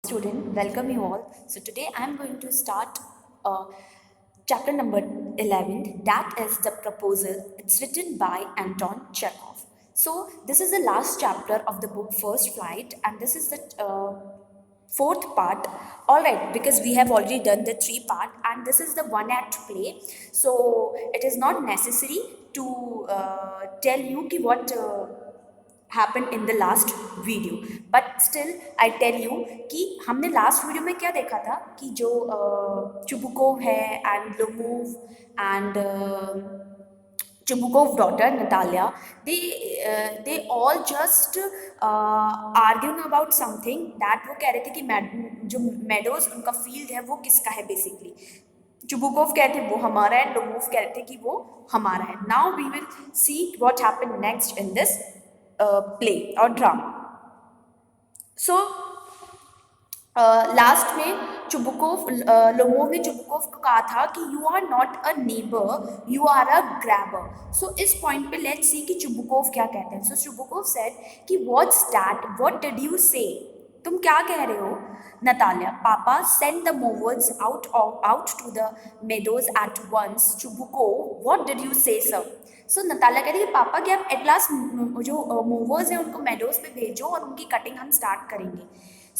student, welcome you all. So today I am going to start chapter number 11, that is the proposal. It's written by Anton Chekhov. So this is the last chapter of the book First Flight, and this is the fourth part. All right, because we have already done the three part, and this is the one act play. So it is not necessary to tell you ki what happened in the last video, but still I tell you कि हमने last video में क्या देखा था कि जो Chubukov है and Lomov and Chubukov daughter Natalia, they all just arguing about something that वो कह रहे थे कि जो मेडोज उनका फील्ड है वो किसका है बेसिकली. चुबुकोव कहते वो हमारा है, लोमोव कहते कि वो हमारा है. Now we will see what happened next in this play और ड्रामा. सो लास्ट में लोमोव ने चुबुकोव को कहा था कि you are not a neighbour, you are a grabber. So इस पॉइंट पे लेट्स सी कि चुबुकोव क्या कहते हैं. सो चुबुकोव सेड कि what's that, what did you से, तुम क्या कह रहे हो. Natalia, Papa send the movers out to the meadows at once. Chubukov, what did you say, sir? So Natalia कहती है कि पापा कि आप एट लास्ट जो मूवर्स हैं उनको मेडोज पे भेजो और उनकी कटिंग हम स्टार्ट करेंगे.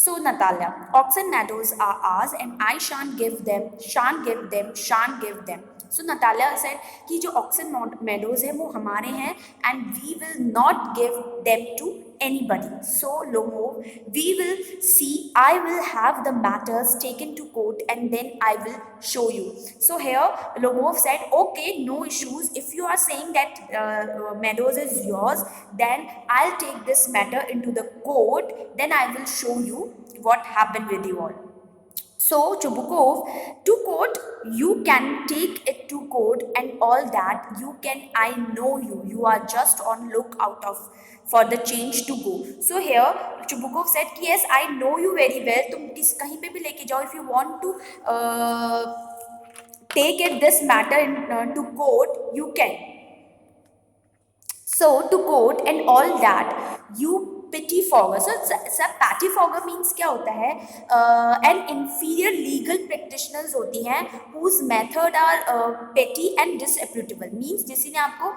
So Natalia, oxen meadows are ours and I shan't give them. So Natalia said कि जो oxen meadows हैं वो हमारे हैं and we will not give them to anybody. So Lomov, we will see, I will have the matters taken to court and then I will show you. So here Lomov said, okay, no issues. If you are saying that meadows is yours, then I'll take this matter into the court, then I will show you what happened with you all. So Chubukov, to court, you can take it to court and all that. You can, I know you. You are just on lookout for the change to go. So here Chubukov said, yes, I know you very well. तुम कहीं पे भी लेके जाओ. If you want to take it this matter to court, you can. So to court and all that, you pettifogger. So pettifogger means क्या होता है? An inferior legal practitioners होती हैं whose method are petty and disreputable. Means जिसने आपको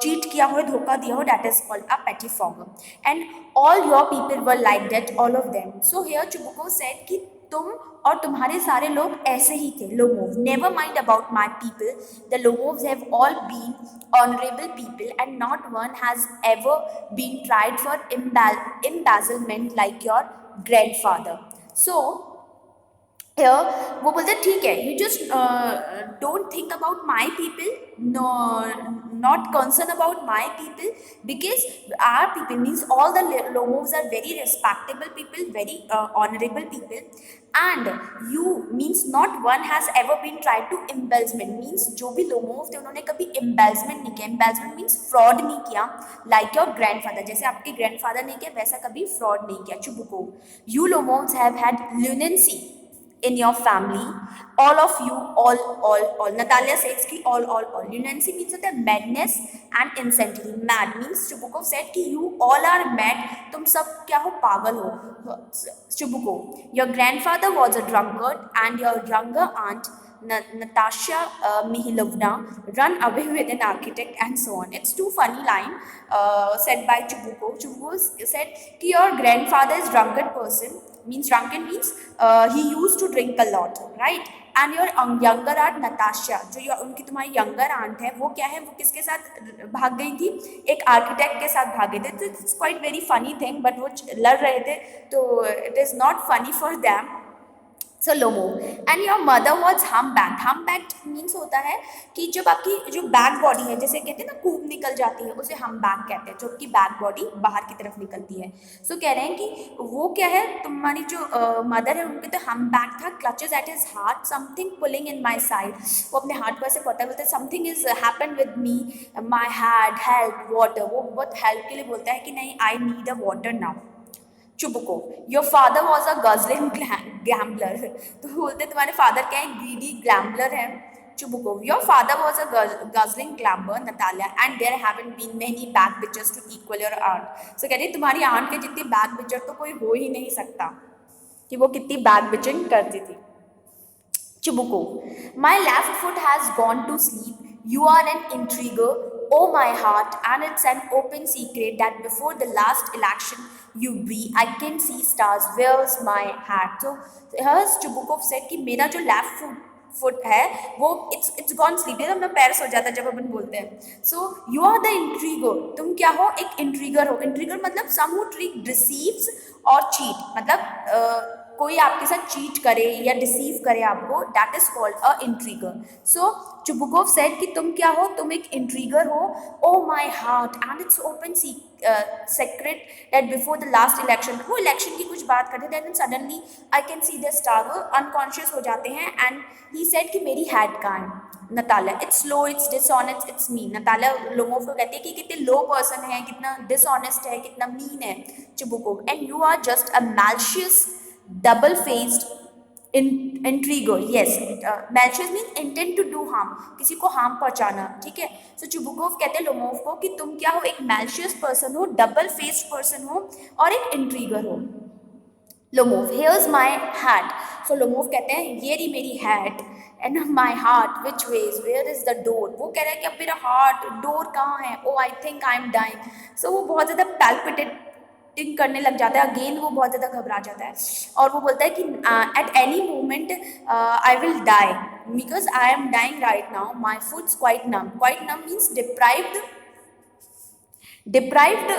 cheat किया हो, धोखा दिया हो, that is called a pettifogger. And all your people were like that, all of them. So here Chubukov said कि तुम और तुम्हारे सारे लोग ऐसे ही थे. Lomov, never mind about my people. The Lomovs have all been honorable people and not one has ever been tried for embezzlement like your grandfather. So here वो बोलते ठीक है, you just don't think about my people, no, not concern about my people, because our people means all the Lomovs are very respectable people, very honorable people, and you means not one has ever been tried to embezzlement. Means जो भी Lomov थे उन्होंने कभी embezzlement नहीं किया. Embezzlement means fraud नहीं किया like your grandfather. जैसे आपके grandfather नहीं किया वैसा कभी fraud नहीं किया. Chubukov, you Lomovs have had lunacy in your family, all of you, all. Natalia says कि all. Lunacy means होता है madness and insanity. Mad means Chubukov said कि you all are mad, तुम सब क्या हो, पागल हो. Chubukov, your grandfather was a drunkard and your younger aunt Natasha Mihilovna run away with an architect and so on. It's too funny line said by Chubukov. Chubukov said कि your grandfather is drunken person. Means drunken means he used to drink a lot, right? And your younger aunt Natasha, जो उनकी तुम्हारी younger aunt है, वो क्या है, वो किसके साथ भाग गई थी, एक architect के साथ भागे थे. तो it's quite very funny thing, but वो लड़ रहे थे तो it is not funny for them. So Lomov, and your mother was humpbacked. Humpbacked means होता है कि जब आपकी जो बैक बॉडी है, जैसे कहते हैं ना कूप निकल जाती है, उसे humpback कहते हैं, जो आपकी बैक बॉडी बाहर की तरफ निकलती है. So कह रहे हैं कि वो क्या है, तुम्हारी जो मदर है उनके तो humpback था, clutches at his heart, something pulling in my side. वो अपने हार्ट पर से पता बोलते something is happened with me, my head, help, water. वो बहुत हेल्प के लिए बोलता है कि नहीं, I need a water now. Chubukov, your father was a guzzling gambler. तो बोलते तुम्हारे फादर क्या है, greedy gambler है. Chubukov, your father was a guzzling gambler, Natalia, and there haven't been many back bitches to equal your aunt. So कहते तुम्हारी aunt के जितनी back bitcher तो कोई हो ही नहीं सकता. कि वो कितनी बैक बिचिंग करती थी। Chibuko, my left foot has gone to sleep. You are an intriguer, oh my heart, and it's an open secret that before the last election you breathe, I can see stars. Where's my hat? So here's Chibukov said कि मेरा जो left foot है वो it's gone sleep, ये अपना पैर सो जाता है जब अपन बोलते हैं। So you are the intriguer, तुम क्या हो? एक intriguer हो। Intriguer मतलब some who trick, deceives और cheat, मतलब कोई आपके साथ चीट करे या डिसीव करे आपको, that is called a intriguer. So Chubukov said कि तुम क्या हो? तुम एक इंट्रीगर हो। Oh my heart and it's open secret that before the last election, वो इलेक्शन की कुछ बात करते थे, then suddenly I can see the star, वो अनकॉन्शियस हो जाते हैं। एंड ही सेड कि मेरी हैट कहाँ है? Natalia, it's low, it's dishonest, it's mean. Natalia लोगों को कहती है कि कितने लो पर्सन है, कितना डिसऑनेस्ट है, कितना मीन है Chubukov. And you are just a malicious double-faced intriguer, yes, malicious means intent to do harm, किसी को harm पहुंचाना, ठीक है। So चुबुकोव कहते हैं लोमोव को कि तुम क्या हो? एक malicious person हो, double-faced person हो और एक intriguer हो। Lomov, here's my hat. So Lomov कहते हैं ये रही मेरी hat and my heart which ways, where is the door? वो कह रहा है कि अब मेरा heart, door कहाँ है? Oh I think I'm dying. So वो बहुत ज़्यादा palpitate करने लग जाता है, अगेन वो बहुत ज़्यादा घबरा जाता है और वो बोलता है कि at any moment I will die because I am dying right now, my foods quite numb. Quite numb means deprived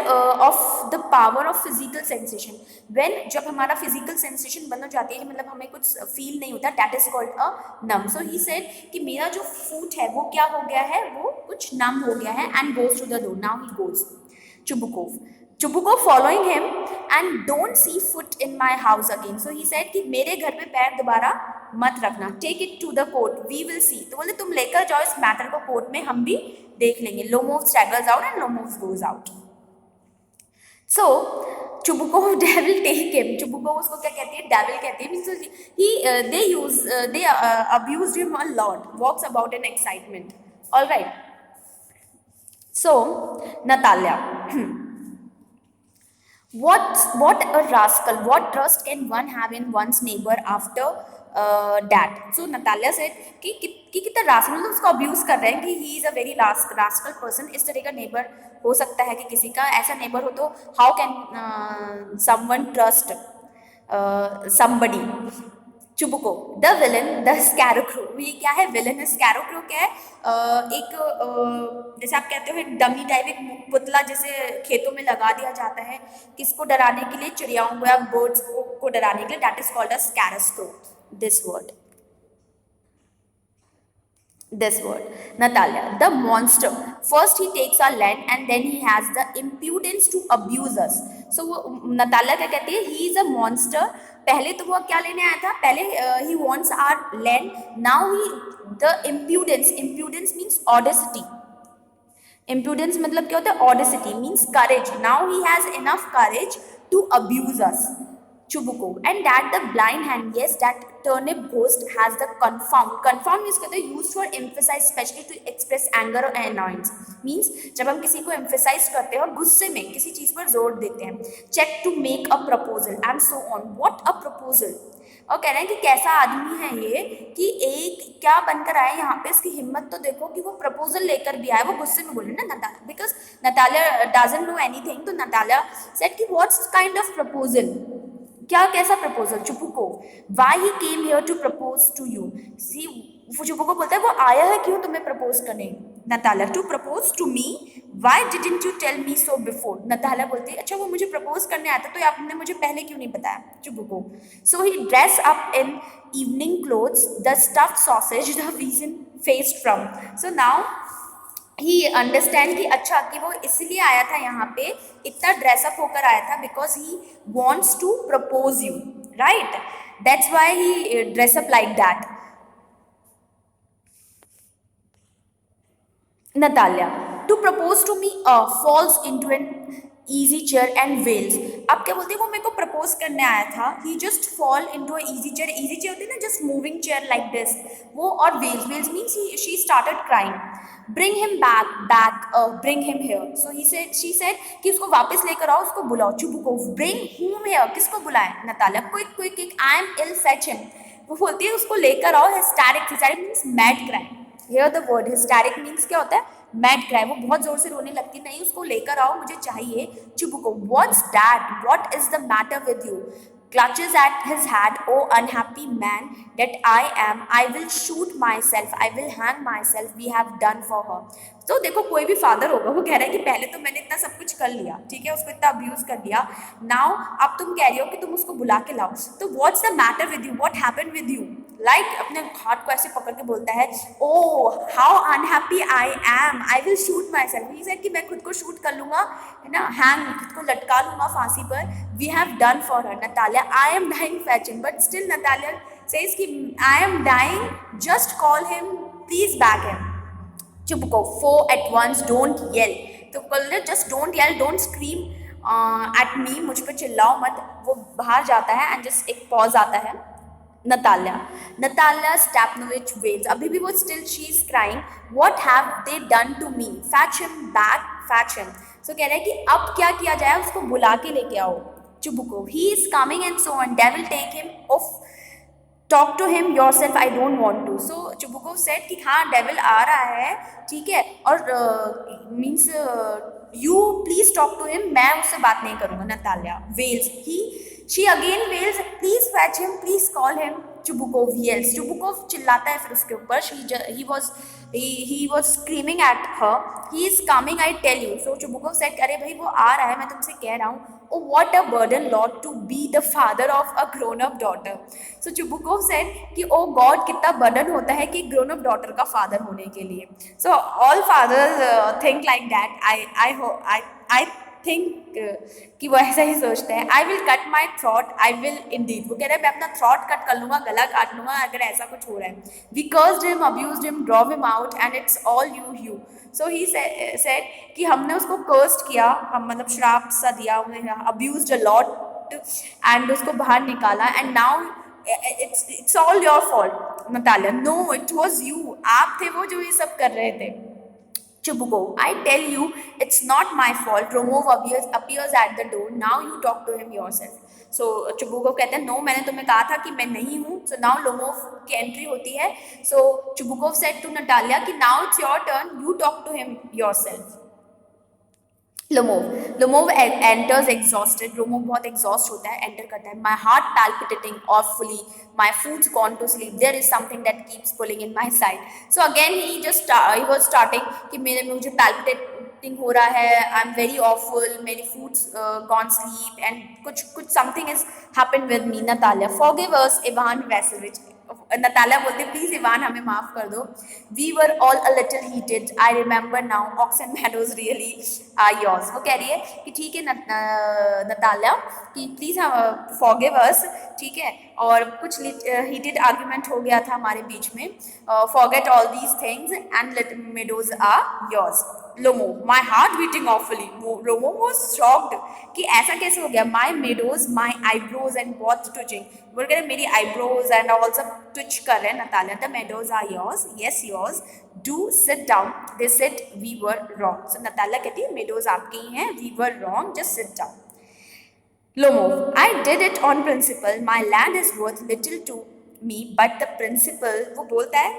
of the power of physical sensation. When जब हमारा फिजिकल सेंसेशन बंद हो जाती है, मतलब हमें कुछ फील नहीं होता, that is called a numb. So he said कि मेरा जो फूट है वो क्या हो गया है? वो कुछ नम हो गया है। And goes to the door, now he goes. Chubukov following him and don't see foot in my house again. So he said कि मेरे घर में पैर दोबारा मत रखना। Take it to the court, we will see. तो बोले तुम लेकर जाओ इस मैटर को कोर्ट में, हम भी देख लेंगे। Lomov staggers out and Lomov goes out. So Chubukov devil take him. Chubukov उसको क्या कहती है? Devil कहती है। Means they abused him a lot. Walks about in excitement. All right. So Natalia. What a rascal! What trust can one have in one's neighbor after that? So Natalia said कि कितना rascal, मतलब उसको abuse कर रहे हैं कि he is a very rascal person. इस तरह का नेबर हो सकता है कि किसी का ऐसा नेबर हो, तो how can someone trust somebody? Chubukov, the villain, the scarecrow. ये क्या है? विलन है। स्कैरोक्रो क्या है? एक जैसे आप कहते हो डमी टाइप, एक पुतला जैसे खेतों में लगा दिया जाता है किसको डराने के लिए? चिड़ियाओं को या बर्ड्स को डराने के लिए। That is called a scarecrow. this word. Natalia, the monster. First he takes our land and then he has the impudence to abuse us. So Natalia क्या कहती है? He is a monster. पहले तो वो क्या लेने आया था? पहले he wants our land. Now the impudence means audacity. Impudence मतलब क्या होता है? Audacity means courage. Now he has enough courage to abuse us. Chubukov, and that the blind hand, yes, that turnip ghost has the confound. Confound means कहते हैं used for emphasize, especially to express anger or annoyance. Means जब हम किसी को emphasize करते हैं और गुस्से में किसी चीज पर जोर देते हैं. Check to make a proposal and so on. What a proposal! और कह रहे हैं कि कैसा आदमी है ये कि एक क्या बनकर आया यहाँ पे, इसकी हिम्मत तो देखो कि वो प्रपोजल लेकर भी आया। वो गुस्से में बोले ना Natalia, because Natalia doesn't know anything. तो नतालिया सेड कि व्हाट्स काइंड ऑफ प्रपोजल, क्या कैसा proposal? Chubukov, why he came here to propose to you. See Chubukov बोलता है वो आया है क्यों तुम्हें प्रपोज करने? Natalia, to propose to me, why didn't you tell me so before. Natalia बोलती है अच्छा वो मुझे प्रपोज करने आता तो आपने मुझे पहले क्यों नहीं बताया? Chubukov, so he dress up in evening clothes, the stuffed sausage the reason faced from. So now he understand कि अच्छा कि वो इसलिए आया था यहाँ पे, इतना ड्रेसअप होकर आया था because he wants to propose you, right? That's why he dress up like that. Natalia, to propose to me falls into an easy chair and wails. अब क्या बोलते हैं, वो मेरे को प्रपोज करने आया था. He just fall into a easy chair. Easy chair होती है ना, just moving chair like this. वो और wails. Wails means she started crying. Bring him back. Bring him here. So she said कि उसको वापस लेकर आओ, उसको बुलाओ. Chubukov, bring whom here? किसको बुलाएं? Natalia, quick. I am ill, fetch him. वो बोलती है उसको लेकर आओ. Hysteric means mad cry. Here the word hysteric means क्या होता है? Mad cry. वो बहुत जोर से रोने लगती, नहीं उसको लेकर आओ, मुझे चाहिए. चुबुको, what's that? What is the matter with you? Clutches at his hat, oh unhappy man that I am, I will shoot myself, I will hang myself, we have done for her. तो देखो कोई भी father होगा, वो कह रहा है कि पहले तो मैंने इतना सब कुछ कर लिया, ठीक है, उसको इतना अब्यूज कर दिया, नाउ अब तुम कह रही हो कि तुम उसको बुला के लाओ. तो what's the matter with you, what happened with you? Like अपने हाथ को ऐसे पकड़ के बोलता है, oh how unhappy I am, I will shoot myself. He said कि मैं खुद को शूट कर लूंगा, है ना, हैंग, खुद को लटका लूंगा फांसी पर. We have done for her. Natalia, I am dying fetching, but still Natalia says कि I am dying, just call him, please back him. Chubukov, go at once, don't yell. तो बोल just don't yell, don't scream at me, मुझ पर चिल्लाओ मत. वो बाहर जाता है एंड जस्ट एक पॉज आता है. Natalia Stepnovich wails. अभी भी वो still she is crying. What have they done to me? Fetch him back, fetch him. So कह रहा है कि अब क्या किया जाए, उसको बुला के लेके आओ. Chubukov, he is coming and so on. Devil take him off. Talk to him yourself. I don't want to. So Chubukov said कि हाँ devil आ रहा है, ठीक है, और means you please talk to him. मैं उससे बात नहीं करूँगा. Natalia wails. She again wails, please fetch him, please call him. Chubukov yells. Chubukov चिल्लाता है फिर उसके ऊपर. He was screaming at her. He is coming, I tell you. So Chubukov said, अरे भाई वो आ रहा है, मैं तुमसे कह रहा हूँ. Oh what a burden, Lord, to be the father of a grown-up daughter. So Chubukov said कि oh God, कितना burden होता है कि grown-up daughter का father होने के लिए. So all fathers think like that. I think कि वो ऐसा ही सोचते हैं. I will cut my throat, I will Indeed. वो कह रहे हैं मैं अपना थ्रॉट कट कर लूँगा, गला काट लूँगा अगर ऐसा कुछ हो रहा है. We cursed him, abused him, drove him out and it's all you. So he said कि हमने उसको कर्स्ड किया, हम मतलब श्राप सा दिया, अब्यूज्ड अ लॉट एंड उसको बाहर निकाला. And now it's all your fault. Natalia, no it was you. आप थे वो जो ये सब कर रहे थे. Chubukov, I tell you, it's not my fault. Romov appears at the door. Now you talk to him yourself. So Chubukov कहते हैं, no, मैंने तुम्हें कहा था कि मैं नहीं हूँ. So now Lomov की एंट्री होती है. So Chubukov said to Natalia कि now it's your turn. You talk to him yourself. Lomov enters exhausted. Lomov बहुत exhaust होता है, enter करता है. My heart palpitating awfully. My food's gone to sleep. There is something that keeps pulling in my side. So again he was starting कि मुझे palpitating हो रहा है. I'm very awful. मेरी food's gone sleep and कुछ something has happened with me. Natalia, forgive us, Ivan Vassilevich. Natalia बोलती please Ivan हमें माफ कर दो. We were all a little heated, I remember now, ox and meadows really are yours. वो कह रही है कि ठीक है नतालिया कि प्लीज फॉरगिव अस, ठीक है, और कुछ हीटेड आर्ग्यूमेंट हो गया था हमारे बीच में. Forget all these things and little meadows are yours. Lomo, my heart beating awfully. Lomo was shocked कि ऐसा कैसे हो गया. My meadows, my eyebrows and both twitching. बोल रहे मेरी eyebrows and all सब twitch कर रहे हैं. Natalia, the meadows are yours. Yes, yours. Do sit down. They said we were wrong. So Natalia कहती है meadows आपके ही हैं. We were wrong. Just sit down. Lomo, I did it on principle. My land is worth little to me, but the principle, वो बोलता है,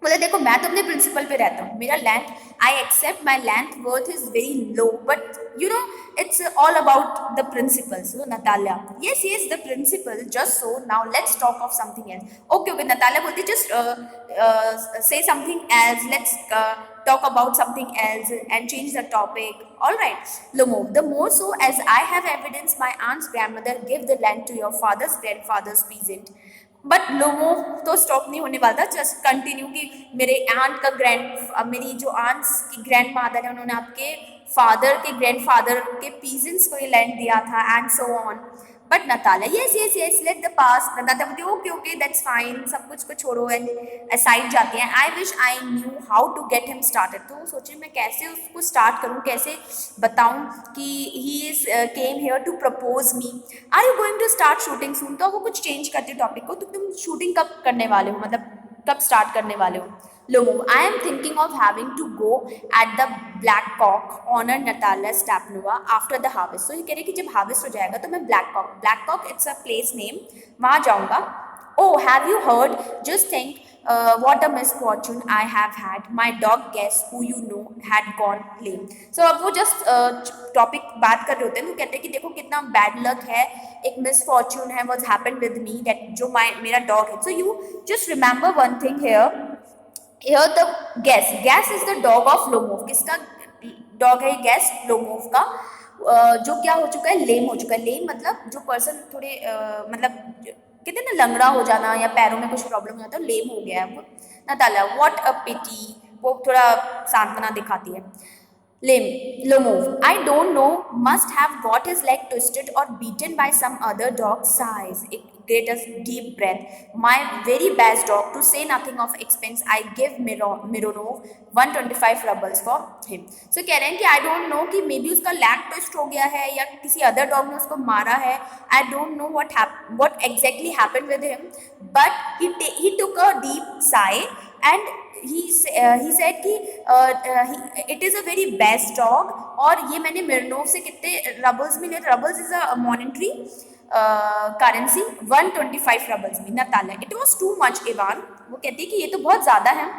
बोले देखो मैं तो अपने प्रिंसिपल पे रहता हूँ, मेरा land, I accept my land worth is very low, but you know it's all about the principle. So Natalia, yes the principle, just so now let's talk of something else. Okay Natalia बोलती just say something else, let's talk about something else and change the topic. All right. Lomo, the more so as I have evidence my aunt's grandmother gave the land to your father's grandfather's peasant. But Lomov तो stop नहीं होने वाला था, just continue कि मेरे aunt का मेरी जो आंट्स की ग्रैंड फादर है उन्होंने आपके फादर के ग्रैंडफादर के पीजेंट्स को ये लैंड दिया था and so on. But नताला yes yes yes let the पास, नताला बोलती ओके ओके दैट्स फाइन, सब कुछ को छोड़ो एंड साइड जाती हैं। I wish I knew how to get him started, तो सोचे मैं कैसे उसको स्टार्ट करूँ, कैसे बताऊँ कि he is came here to propose me. Are you going to start shooting soon, तो वो कुछ चेंज करते टॉपिक को, तो तुम शूटिंग कब करने वाले हो, मतलब कब स्टार्ट करने वाले हो। Lomo, I am thinking of having to go at the Black Cock honor Natalia Stapnova after the harvest. So ये कह रही कि जब harvest हो जाएगा तो मैं Black Cock it's a place name, वहाँ जाऊँगा। Oh, have you heard? Just think, what a misfortune I have had. My dog guess who you know had gone lame. So अब वो just topic बात कर रहे होते हैं, तो कहते हैं कि देखो कितना bad luck है, एक misfortune है what's happened with me, that जो मेरा dog है। So you just remember one thing here. Here the Gas is the dog of Lomov. किसका डॉग है गैस? लोमोव का, जो क्या हो चुका है, लेम हो चुका है। लेम मतलब जो पर्सन थोड़े मतलब कहते हैं ना लंगड़ा हो जाना या पैरों में कुछ प्रॉब्लम हो जाता है, लेम हो गया है वो। नताला व्हाट अ पिटी, वो थोड़ा सांत्वना दिखाती है। Lomov, I don't know, must have got his leg twisted or beaten by some other dog. Sighs. It get a deep breath. My very best dog, to say nothing of expense, I give Mironov 125 rubles for him. So कह रहे हैं कि I don't know कि maybe उसका leg twist हो गया है या किसी other dog ने उसको मारा है. I don't know what exactly happened with him, but he took a deep sigh and he said कि it is a very best dog, और ये मैंने मिर्नोव से कितने रबल्स मिले, roubles is a monetary currency, 125 roubles में। Natalia it was too much Ivan, वो कहती है कि ये तो बहुत ज़्यादा है।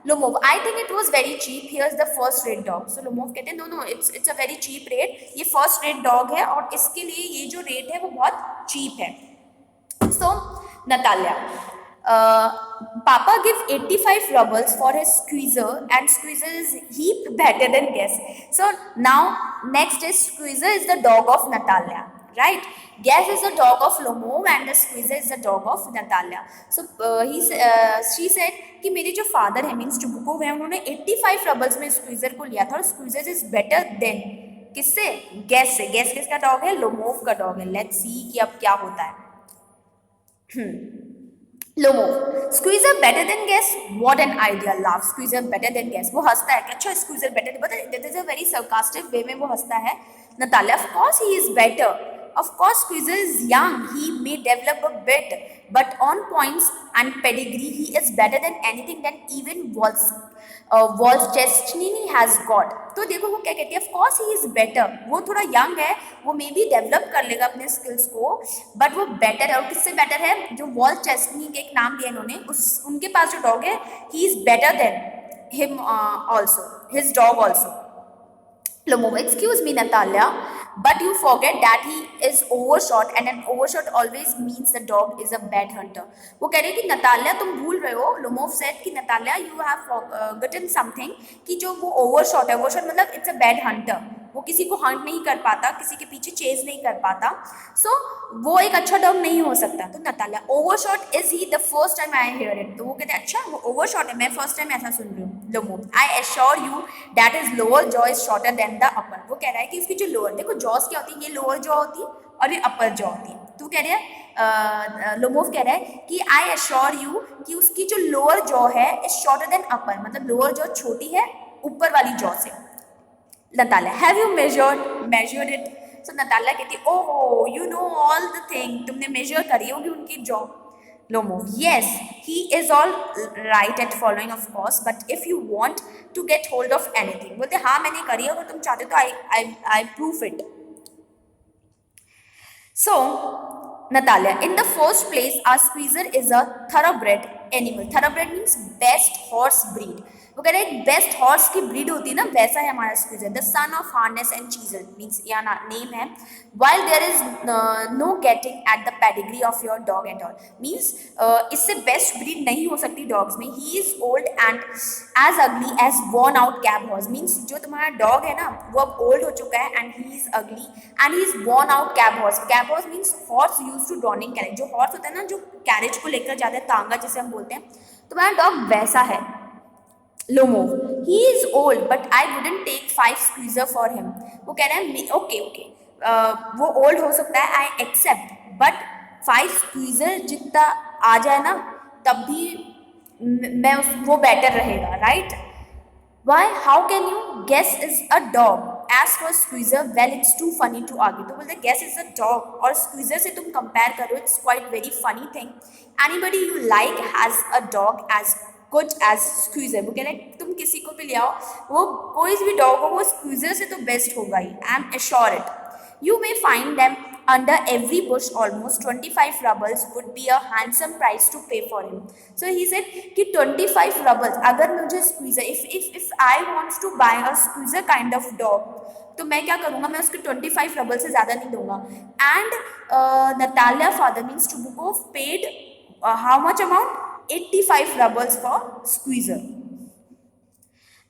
Lomov I think it was very cheap, here's the first rate dog. So Lomov कहते हैं no it's a very cheap rate, ये फर्स्ट रेट डॉग है और इसके लिए ये जो रेट है वो बहुत चीप है। सो Natalya Papa give 85 rubles for his squeezer, and squeezer is heap better than Guess. So now next is squeezer is the dog of Natalia, right? Guess is the dog of Lomov and the squeezer is the dog of Natalia. So she said कि मेरे जो father है means Chubukov है, उन्होंने 85 रबल्स में squeezer को लिया था और स्क्वीजर इज बेटर देन किससे? गैस से। गैस किसका डॉग है? लोमोव का डॉग है। लेट्स सी कि अब क्या होता है। Lomov squeezer better than gas, what an idea, laugh squeezer better than gas. वो हंसता है कि अच्छा squeezer better, but this is a very sarcastic वे में वो हंसता है। Natalya of course he is better, of course squeezer is young, he may develop a bit, but on points and pedigree he is better than anything that even Wolszczynny has got. तो देखो वो क्या कहती है, of course he is better, वो थोड़ा young है, वो मे बी डेवलप कर लेगा अपने स्किल्स को, बट वो बेटर है। और किससे बेटर है? जो वॉल्चेस्टनी के एक नाम दिया इन्होंने, उनके पास जो डॉग है, he is better than him also, his dog also. Lomov, excuse me, Natalia, but you forget that he is overshot, and an overshot always means the dog is a bad hunter. वो कह रही है कि Natalya तुम भूल रहे हो। Lomov said कि Natalya you have forgotten something, कि जो वो overshot है, overshot मतलब it's a bad hunter, वो किसी को हंट नहीं कर पाता, किसी के पीछे चेज नहीं कर पाता, सो वो एक अच्छा डॉग नहीं हो सकता। तो Natalya overshot is he the first time I hear it, तो वो कहते हैं अच्छा वो ओवरशॉट है, मैं फर्स्ट टाइम ऐसा सुन रही हूँ। Lomov I assure you that is lower jaw is shorter than the upper. वो कह रहा है कि उसकी जो लोअर, देखो जॉस क्या होती है, ये लोअर जॉ होती है और ये अपर जॉ होती है। तो कह रहे हैं लोमोव कह रहा है कि आई एश्योर यू कि उसकी जो लोअर जॉ है इज शॉर्टर देन अपर, मतलब लोअर जॉ छोटी है ऊपर वाली जॉ से। Natalia, have you measured it? So Natalia कहती है ओह you know all the thing, तुमने measure करी होगी उनकी jaw. Lomov, yes, he is all right at following of course, but if you want to get hold of anything, बोलते हाँ मैंने करी है, अगर तुम चाहते तो I prove it. So Natalia, in the first place, our squeezer is a thoroughbred animal. Thoroughbred means best horse breed. वो कह रहे हैं बेस्ट हॉर्स की ब्रीड होती है ना, वैसा है हमारा squeezer. The son of harness and chisel means यहाँ नेम है। While there is no getting at the pedigree of your dog at all, means इससे बेस्ट ब्रीड नहीं हो सकती डॉग्स में। He is old and as ugly as worn out cab horse, means जो तुम्हारा dog है ना वो अब ओल्ड हो चुका है and he is ugly and he is worn out cab horse. Cab horse means horse use to drawing carriage, जो हॉर्स होता है ना जो कैरेज को लेकर जाते हैं, तांगा जिसे हम बोलते हैं, तुम्हारा डॉग वैसा है। Lomov, he is old but I wouldn't take 5 squeezer for him. वो कह रहे हैं ओके वो ओल्ड हो सकता है, आई एक्सेप्ट, बट 5 स्क्वीजर जितना आ जाए ना तब भी मैं उस वो बेटर रहेगा, right? Why? How can you guess is a dog? As for squeezer, well, it's too funny to argue. तो बोलते guess is a dog और squeezer से तुम compare करो, it's quite very funny thing. Anybody you like has a dog as good as squeezer. वो कह रहे तुम किसी को भी ले आओ, वो कोई भी dog हो वो squeezer से तो best होगा ही. I'm assured it. You may find them under every bush almost. 25 rubles would be a handsome price to pay for him. So he said कि 25 rubles अगर मुझे squeezer if I want to buy a squeezer kind of dog तो मैं क्या करूँगा, मैं उसके 25 rubble से ज़्यादा नहीं दूंगा. And Natalia father means Chubukov paid how much amount? 85 rubles for squeezer.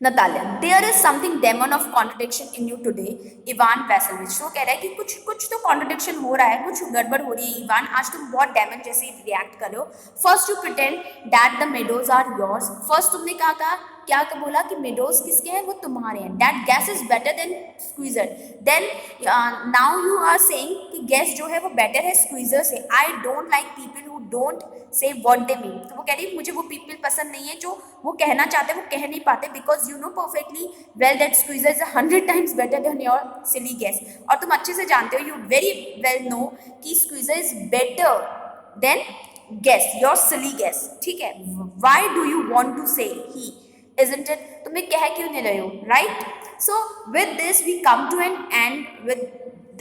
Natalia, there is something demon of contradiction in you today, Ivan Vasilevich. तो कह रहा है कि कुछ तो contradiction हो रहा है, कुछ गड़बड़ हो रही है इवान, आज तुम बहुत डेमन जैसे रिएक्ट कर रहे हो. First you pretend that the meadows are yours. First तुमने क्या बोला कि मेडोज किसके हैं, वो तुम्हारे हैं. That Guess is better than Squeezer. Then now you are saying कि गैस जो है वो बेटर है स्क्वीजर से. I don't like people who don't say what they mean. तो वो कह रही है मुझे वो पीपल पसंद नहीं है जो वो कहना चाहते हैं वो कह नहीं पाते, because you know perfectly well that Squeezer is 100 times better than your silly Guess. और तुम अच्छे से जानते हो, यू वेरी वेल नो कि Squeezer is better than Guess, your silly Guess. ठीक है, why do you want to say he, isn't it? तुम्हें कह क्यों नहीं रहे हो, right? So with this we come to an end with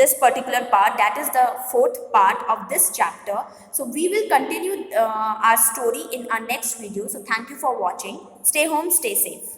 this particular part, that is the 4th part of this chapter. So we will continue our story in our next video. So thank you for watching. Stay home, stay safe.